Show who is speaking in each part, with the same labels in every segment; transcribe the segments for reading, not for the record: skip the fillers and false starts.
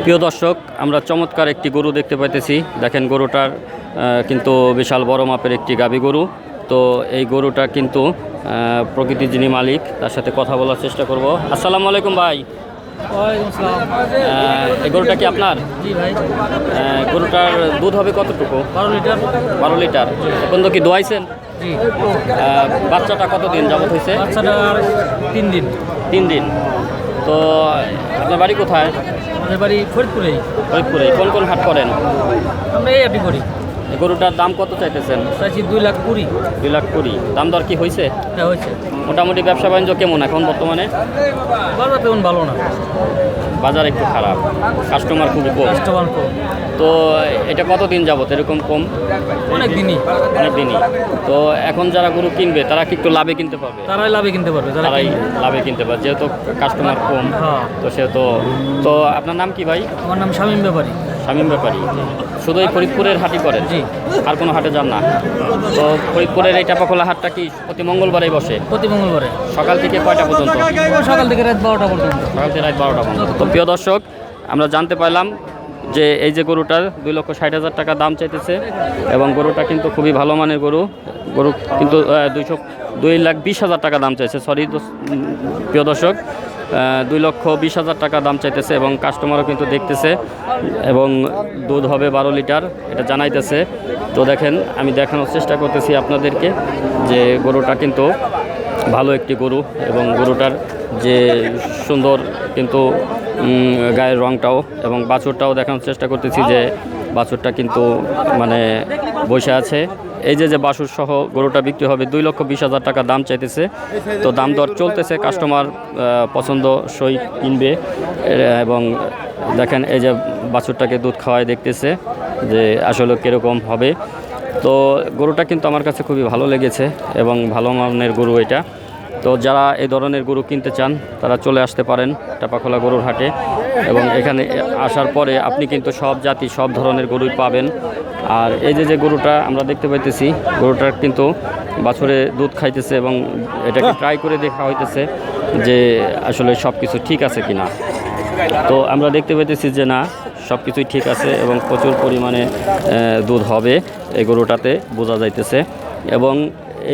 Speaker 1: প্রিয় দর্শক, আমরা চমৎকার একটি গরু দেখতে পাইতেছি। দেখেন গরুটার কিন্তু বিশাল বড় মাপের একটি গাভী গরু। তো এই গরুটা কিন্তু প্রকৃতির যিনি মালিক তার সাথে কথা বলার চেষ্টা করব। আসসালামু আলাইকুম ভাই। এই গরুটা কি আপনার?
Speaker 2: জি ভাই।
Speaker 1: গরুটার দুধ হবে কতটুকু?
Speaker 2: 12 লিটার।
Speaker 1: 12 লিটার। এখন তো কি দোয়াইছেন?
Speaker 2: জি।
Speaker 1: বাচ্চাটা কতদিন যাবত হয়েছে?
Speaker 2: বাচ্চাটা 3 দিন।
Speaker 1: 3 দিন। তো আপনার বাড়ি কোথায়?
Speaker 2: আমাদের বাড়ি ফরিদপুরেই।
Speaker 1: ফরিদপুরে। কোন কোন হাট করেন?
Speaker 2: আমরা এই আপনি করি।
Speaker 1: এই গরুটার দাম কত চাইতেছেন?
Speaker 2: চাইছি 2,20,000।
Speaker 1: 2,20,000। দাম দর কি হয়েছে?
Speaker 2: হ্যাঁ হয়েছে।
Speaker 1: মোটামুটি ব্যবসা বাণিজ্য কেমন এখন বর্তমানে?
Speaker 2: বাজার তেমন ভালো না,
Speaker 1: বাজার একটু খারাপ, কাস্টমার খুবই কম।
Speaker 2: কাস্টমার কম।
Speaker 1: তো এটা কতদিন যাবত এরকম কম?
Speaker 2: অনেক দিনই।
Speaker 1: অনেক দিনই। তো এখন যারা গরু কিনবে তারা কি একটু লাভে কিনতে পারবে?
Speaker 2: তারাই লাভে কিনতে পারবে।
Speaker 1: তারাই লাভে কিনতে পারবে যেহেতু কাস্টমার কম।
Speaker 2: হ্যাঁ।
Speaker 1: তো সেহেতু। তো আপনার নাম কি ভাই?
Speaker 2: আমার নাম শামীম ব্যাপারী।
Speaker 1: শামীম ব্যাপারী। শুধু এই ফরিদপুরের হাটই করেন?
Speaker 2: জি।
Speaker 1: আর কোনো হাটে যান না? তো ফরিদপুরের এই টাপাখোলা হাটটা কি প্রতি মঙ্গলবারেই বসে?
Speaker 2: প্রতি মঙ্গলবারে।
Speaker 1: সকাল থেকে কয়টা পর্যন্ত?
Speaker 2: সকাল থেকে রাত 12টা পর্যন্ত।
Speaker 1: সকাল থেকে রাত 12টা পর্যন্ত। তো প্রিয় দর্শক, আমরা জানতে পারলাম যে এই যে গরুটার 2,60,000 টাকা দাম চাইতেছে এবং গরুটা কিন্তু খুবই ভালো মানের গরু কিন্তু 2,20,000 টাকা দাম চাইছে। সরি প্রিয় দর্শক, 2,20,000 টাকা দাম চাইতেছে এবং কাস্টমারও কিন্তু দেখতেছে এবং দুধ হবে 12 লিটার এটা জানাইতেছে। তো দেখেন, আমি দেখানোর চেষ্টা করতেছি আপনাদেরকে যে গরুটা কিন্তু ভালো একটি গরু এবং গরুটার যে সুন্দর কিন্তু গায়ের রংটাও এবং বাছুরটাও দেখানোর চেষ্টা করতেছি যে বাছুরটা কিন্তু মানে বসে আছে। এই যে বাছুর সহ গরুটা বিক্রি হবে 2,20,000 টাকা দাম চাইতেছে। তো দাম দর চলতেছে, কাস্টমার পছন্দ সই কিনবে এবং দেখেন এই যে বাছুরটাকে দুধ খাওয়ায় দেখতেছে যে আসলে কীরকম হবে। তো গরুটা কিন্তু আমার কাছে খুবই ভালো লেগেছে এবং ভালো মানের গরু এটা। তো যারা এই ধরনের গরু কিনতে চান তারা চলে আসতে পারেন টাপাখোলা গরুর হাটে এবং এখানে আসার পরে আপনি কিন্তু সব জাতি সব ধরনের গরুই পাবেন। আর এই যে গরুটা আমরা দেখতে পাইতেছি, গরুটার কিন্তু বাছুরে দুধ খাইতেছে এবং এটাকে ট্রাই করে দেখা হইতেছে যে আসলে সব কিছু ঠিক আছে কিনা। তো আমরা দেখতে পাইতেছি যে না, সব কিছুই ঠিক আছে এবং প্রচুর পরিমাণে দুধ হবে এই গরুটাতে বোঝা যাইতেছে। এবং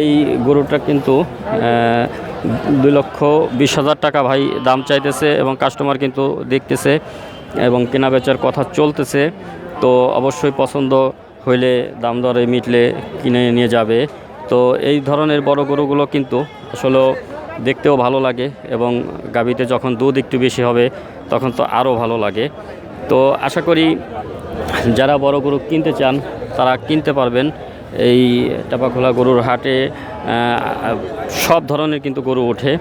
Speaker 1: এই গরুটা কিন্তু 2,20,000 টাকা ভাই দাম চাইতেছে এবং কাস্টমার কিন্তু দেখতেছে এবং কেনা বেচার কথা চলতেছে। তো অবশ্যই পছন্দ হইলে দাম দরে মিটলে কিনে নিয়ে যাবে। তো এই ধরনের বড় গরুগুলো কিন্তু আসলে দেখতেও ভালো লাগে এবং গাভীতে যখন দুধ একটু বেশি হবে তখন তো আরও ভালো লাগে। তো আশা করি যারা বড় গরু কিনতে চান তারা কিনতে পারবেন। এই টাপাখোলা গরুর হাটে সব ধরনের কিন্তু গরু ওঠে।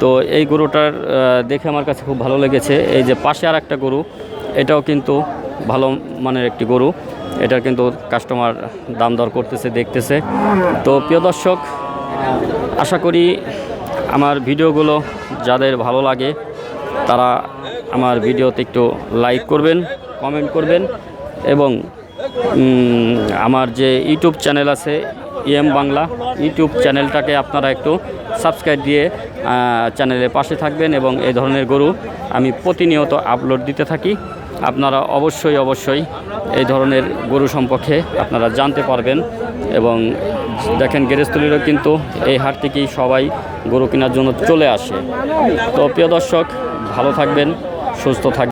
Speaker 1: তো এই গরুটার দেখে আমার কাছে খুব ভালো লেগেছে। এই যে পাশে আর একটা গরু, এটাও কিন্তু ভালো মানের একটি গরু, এটার কিন্তু কাস্টমার দাম দর করতেছে, দেখতেছে। তো প্রিয় দর্শক, আশা করি আমার ভিডিওগুলো যাদের ভালো লাগে তারা আমার ভিডিওতে একটু লাইক করবেন, কমেন্ট করবেন এবং আমার যে ইউটিউব চ্যানেল আছে EM বাংলা, ইউটিউব চ্যানেলটাকে আপনারা একটু সাবস্ক্রাইব দিয়ে চ্যানেলের পাশে থাকবেন এবং এই ধরনের গরু আমি প্রতিনিয়ত আপলোড দিতে থাকি। আপনারা অবশ্যই এই ধরনের গরু সম্পর্কে আপনারা জানতে পারবেন। এবং দেখেন গেরেস্তলিরও কিন্তু এই হাট থেকেই সবাই গরু কেনার জন্য চলে আসে। তো প্রিয় দর্শক, ভালো থাকবেন, সুস্থ থাকবেন।